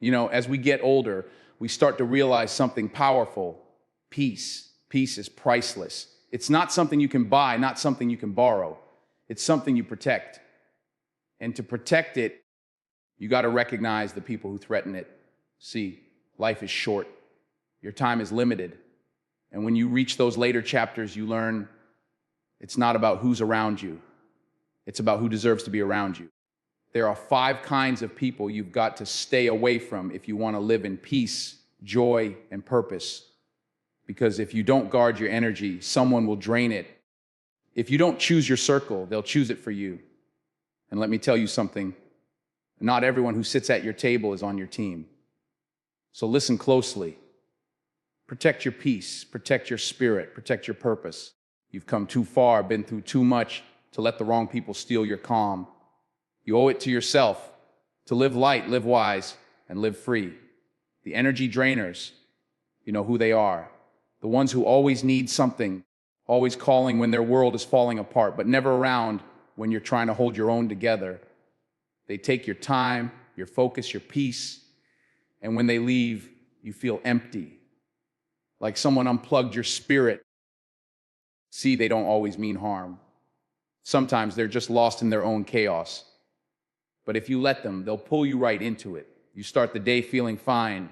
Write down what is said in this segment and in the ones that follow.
You know, as we get older, we start to realize something powerful. Peace. Peace is priceless. It's not something you can buy, not something you can borrow. It's something you protect. And to protect it, you got to recognize the people who threaten it. See, life is short. Your time is limited. And when you reach those later chapters, you learn it's not about who's around you. It's about who deserves to be around you. There are 5 kinds of people you've got to stay away from if you want to live in peace, joy, and purpose. Because if you don't guard your energy, someone will drain it. If you don't choose your circle, they'll choose it for you. And let me tell you something, not everyone who sits at your table is on your team. So listen closely. Protect your peace, protect your spirit, protect your purpose. You've come too far, been through too much to let the wrong people steal your calm. You owe it to yourself to live light, live wise, and live free. The energy drainers, you know who they are. The ones who always need something, always calling when their world is falling apart, but never around when you're trying to hold your own together. They take your time, your focus, your peace, and when they leave, you feel empty, like someone unplugged your spirit. See, they don't always mean harm. Sometimes they're just lost in their own chaos. But if you let them, they'll pull you right into it. You start the day feeling fine,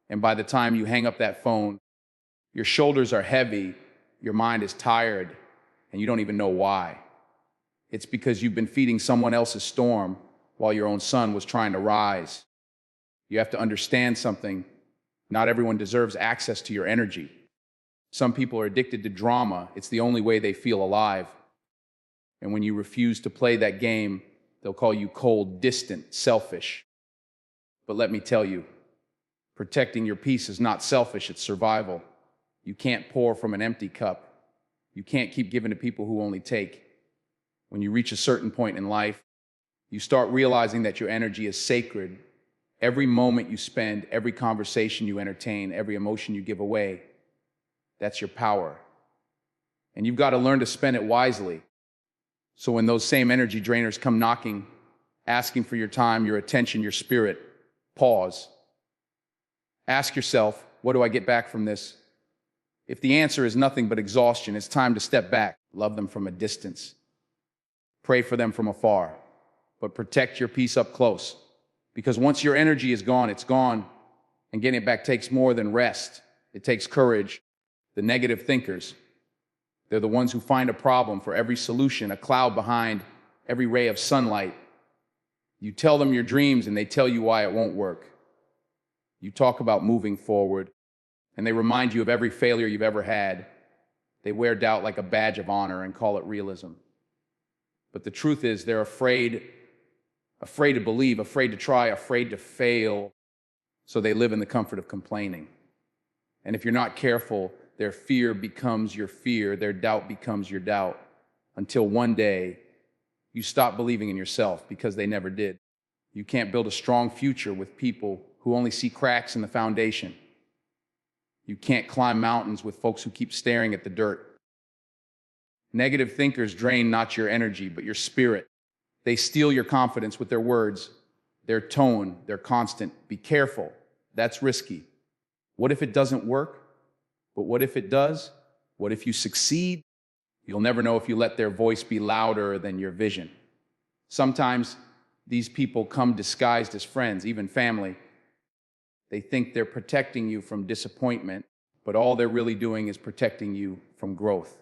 and by the time you hang up that phone, your shoulders are heavy, your mind is tired, and you don't even know why. It's because you've been feeding someone else's storm while your own sun was trying to rise. You have to understand something. Not everyone deserves access to your energy. Some people are addicted to drama. It's the only way they feel alive. And when you refuse to play that game, they'll call you cold, distant, selfish. But let me tell you, protecting your peace is not selfish, it's survival. You can't pour from an empty cup. You can't keep giving to people who only take. When you reach a certain point in life, you start realizing that your energy is sacred. Every moment you spend, every conversation you entertain, every emotion you give away, that's your power. And you've got to learn to spend it wisely. So when those same energy drainers come knocking, asking for your time, your attention, your spirit, pause. Ask yourself, what do I get back from this? If the answer is nothing but exhaustion, it's time to step back. Love them from a distance. Pray for them from afar. But protect your peace up close. Because once your energy is gone, it's gone. And getting it back takes more than rest. It takes courage. The negative thinkers, they're the ones who find a problem for every solution, a cloud behind every ray of sunlight. You tell them your dreams and they tell you why it won't work. You talk about moving forward and they remind you of every failure you've ever had. They wear doubt like a badge of honor and call it realism. But the truth is they're afraid to believe, afraid to try, afraid to fail. So they live in the comfort of complaining. And if you're not careful, their fear becomes your fear, their doubt becomes your doubt, until one day you stop believing in yourself because they never did. You can't build a strong future with people who only see cracks in the foundation. You can't climb mountains with folks who keep staring at the dirt. Negative thinkers drain not your energy, but your spirit. They steal your confidence with their words, their tone, their constant. Be careful. That's risky. What if it doesn't work? But what if it does? What if you succeed? You'll never know if you let their voice be louder than your vision. Sometimes these people come disguised as friends, even family. They think they're protecting you from disappointment, but all they're really doing is protecting you from growth.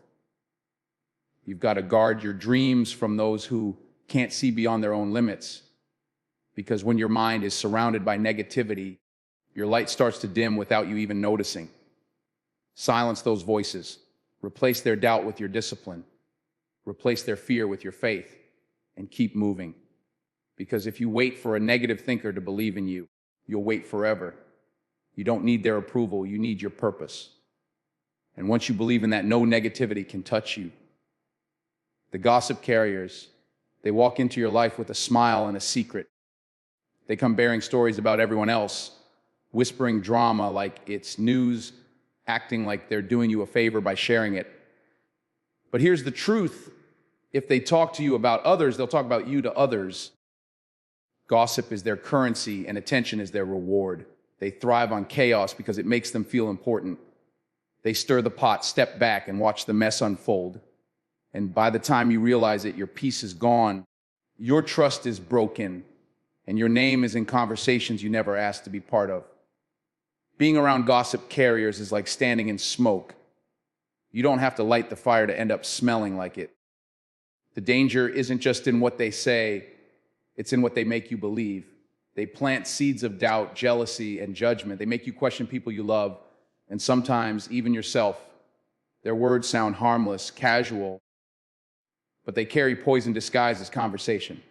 You've got to guard your dreams from those who can't see beyond their own limits. Because when your mind is surrounded by negativity, your light starts to dim without you even noticing. Silence those voices. Replace their doubt with your discipline. Replace their fear with your faith. And keep moving. Because if you wait for a negative thinker to believe in you, you'll wait forever. You don't need their approval. You need your purpose. And once you believe in that, no negativity can touch you. The gossip carriers, they walk into your life with a smile and a secret. They come bearing stories about everyone else, whispering drama like it's news, acting like they're doing you a favor by sharing it. But here's the truth. If they talk to you about others, they'll talk about you to others. Gossip is their currency and attention is their reward. They thrive on chaos because it makes them feel important. They stir the pot, step back, and watch the mess unfold. And by the time you realize it, your peace is gone, your trust is broken, and your name is in conversations you never asked to be part of. Being around gossip carriers is like standing in smoke. You don't have to light the fire to end up smelling like it. The danger isn't just in what they say, it's in what they make you believe. They plant seeds of doubt, jealousy, and judgment. They make you question people you love, and sometimes even yourself. Their words sound harmless, casual, but they carry poison disguised as conversation.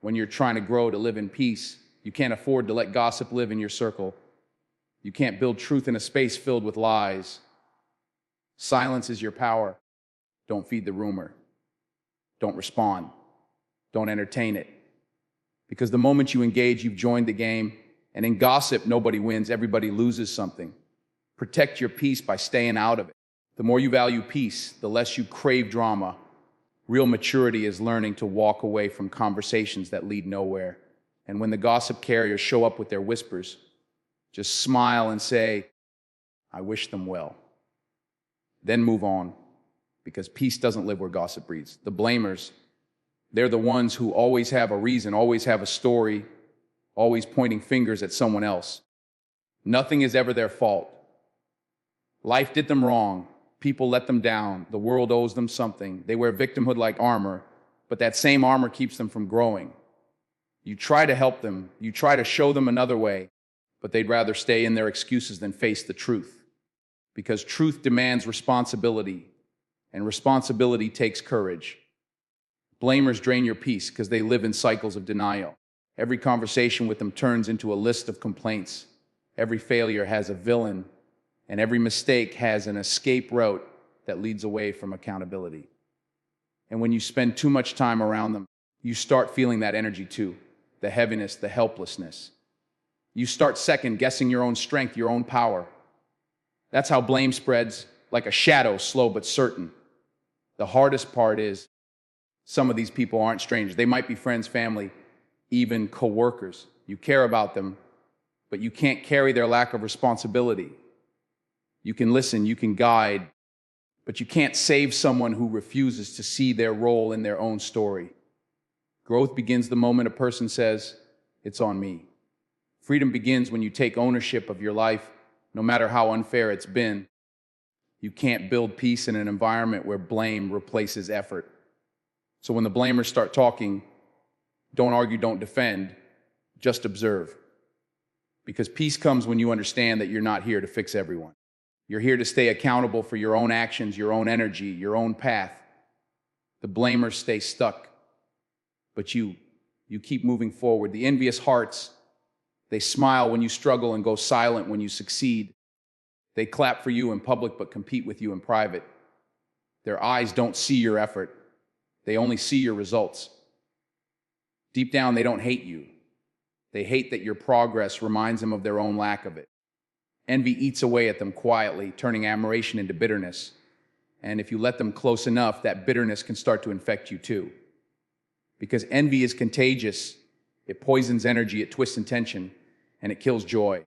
When you're trying to grow, to live in peace, you can't afford to let gossip live in your circle. You can't build truth in a space filled with lies. Silence is your power. Don't feed the rumor. Don't respond. Don't entertain it. Because the moment you engage, you've joined the game. And in gossip, nobody wins, everybody loses something. Protect your peace by staying out of it. The more you value peace, the less you crave drama. Real maturity is learning to walk away from conversations that lead nowhere. And when the gossip carriers show up with their whispers, just smile and say, I wish them well. Then move on, because peace doesn't live where gossip breeds. The blamers, they're the ones who always have a reason, always have a story, always pointing fingers at someone else. Nothing is ever their fault. Life did them wrong. People let them down. The world owes them something. They wear victimhood like armor, but that same armor keeps them from growing. You try to help them. You try to show them another way, but they'd rather stay in their excuses than face the truth. Because truth demands responsibility, and responsibility takes courage. Blamers drain your peace because they live in cycles of denial. Every conversation with them turns into a list of complaints. Every failure has a villain, and every mistake has an escape route that leads away from accountability. And when you spend too much time around them, you start feeling that energy too, the heaviness, the helplessness. You start second-guessing your own strength, your own power. That's how blame spreads, like a shadow, slow but certain. The hardest part is some of these people aren't strangers. They might be friends, family, even coworkers. You care about them, but you can't carry their lack of responsibility. You can listen, you can guide, but you can't save someone who refuses to see their role in their own story. Growth begins the moment a person says, it's on me. Freedom begins when you take ownership of your life, no matter how unfair it's been. You can't build peace in an environment where blame replaces effort. So when the blamers start talking, don't argue, don't defend, just observe. Because peace comes when you understand that you're not here to fix everyone. You're here to stay accountable for your own actions, your own energy, your own path. The blamers stay stuck, but you keep moving forward. The envious hearts, they smile when you struggle and go silent when you succeed. They clap for you in public but compete with you in private. Their eyes don't see your effort. They only see your results. Deep down, they don't hate you. They hate that your progress reminds them of their own lack of it. Envy eats away at them quietly, turning admiration into bitterness. And if you let them close enough, that bitterness can start to infect you too. Because envy is contagious. It poisons energy, it twists intention, and it kills joy.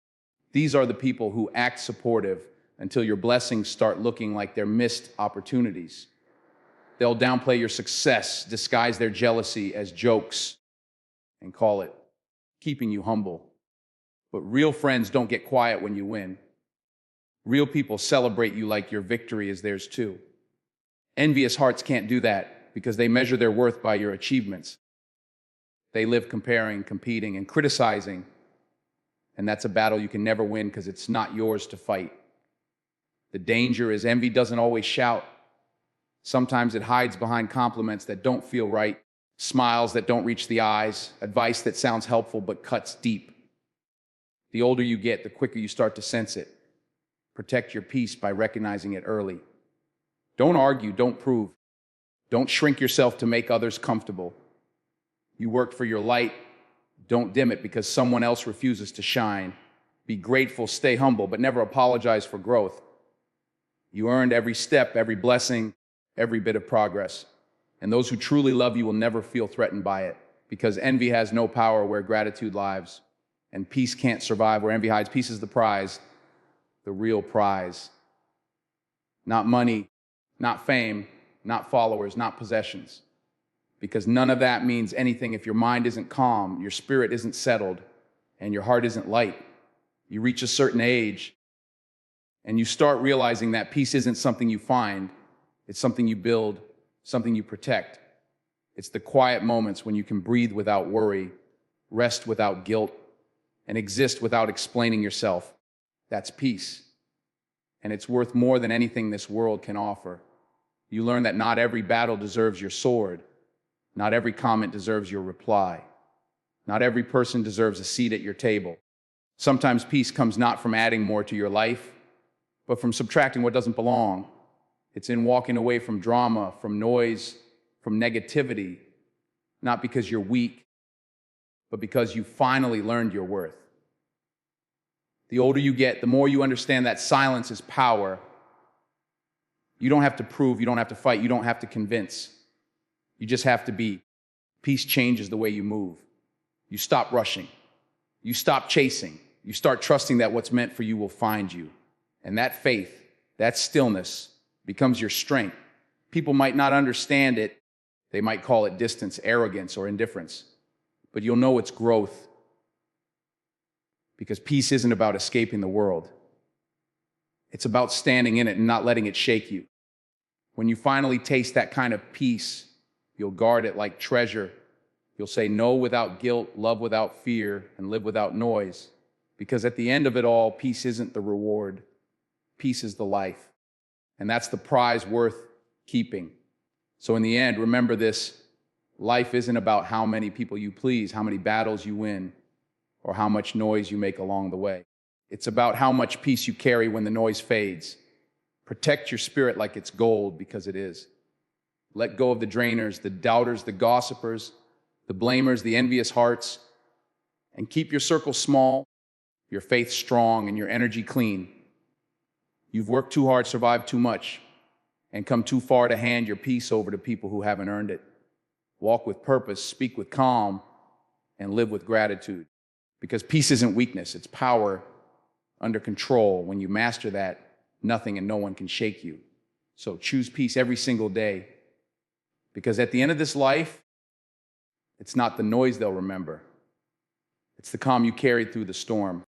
These are the people who act supportive until your blessings start looking like they're missed opportunities. They'll downplay your success, disguise their jealousy as jokes, and call it keeping you humble. But real friends don't get quiet when you win. Real people celebrate you like your victory is theirs too. Envious hearts can't do that because they measure their worth by your achievements. They live comparing, competing, and criticizing. And that's a battle you can never win because it's not yours to fight. The danger is envy doesn't always shout. Sometimes it hides behind compliments that don't feel right, smiles that don't reach the eyes, advice that sounds helpful but cuts deep. The older you get, the quicker you start to sense it. Protect your peace by recognizing it early. Don't argue, don't prove. Don't shrink yourself to make others comfortable. You worked for your light. Don't dim it because someone else refuses to shine. Be grateful, stay humble, but never apologize for growth. You earned every step, every blessing, every bit of progress. And those who truly love you will never feel threatened by it because envy has no power where gratitude lives, and peace can't survive where envy hides. Peace is the prize, the real prize. Not money, not fame, not followers, not possessions. Because none of that means anything if your mind isn't calm, your spirit isn't settled, and your heart isn't light. You reach a certain age, and you start realizing that peace isn't something you find, it's something you build, something you protect. It's the quiet moments when you can breathe without worry, rest without guilt, and exist without explaining yourself. That's peace. And it's worth more than anything this world can offer. You learn that not every battle deserves your sword. Not every comment deserves your reply. Not every person deserves a seat at your table. Sometimes peace comes not from adding more to your life, but from subtracting what doesn't belong. It's in walking away from drama, from noise, from negativity, not because you're weak, but because you finally learned your worth. The older you get, the more you understand that silence is power. You don't have to prove, you don't have to fight, you don't have to convince. You just have to be. Peace changes the way you move. You stop rushing. You stop chasing. You start trusting that what's meant for you will find you. And that faith, that stillness, becomes your strength. People might not understand it. They might call it distance, arrogance, or indifference. But you'll know it's growth. Because peace isn't about escaping the world. It's about standing in it and not letting it shake you. When you finally taste that kind of peace, you'll guard it like treasure. You'll say no without guilt, love without fear, and live without noise. Because at the end of it all, peace isn't the reward. Peace is the life. And that's the prize worth keeping. So in the end, remember this: life isn't about how many people you please, how many battles you win, or how much noise you make along the way. It's about how much peace you carry when the noise fades. Protect your spirit like it's gold, because it is. Let go of the drainers, the doubters, the gossipers, the blamers, the envious hearts, and keep your circle small, your faith strong, and your energy clean. You've worked too hard, survived too much, and come too far to hand your peace over to people who haven't earned it. Walk with purpose, speak with calm, and live with gratitude. Because peace isn't weakness, it's power under control. When you master that, nothing and no one can shake you. So choose peace every single day. Because at the end of this life, it's not the noise they'll remember. It's the calm you carried through the storm.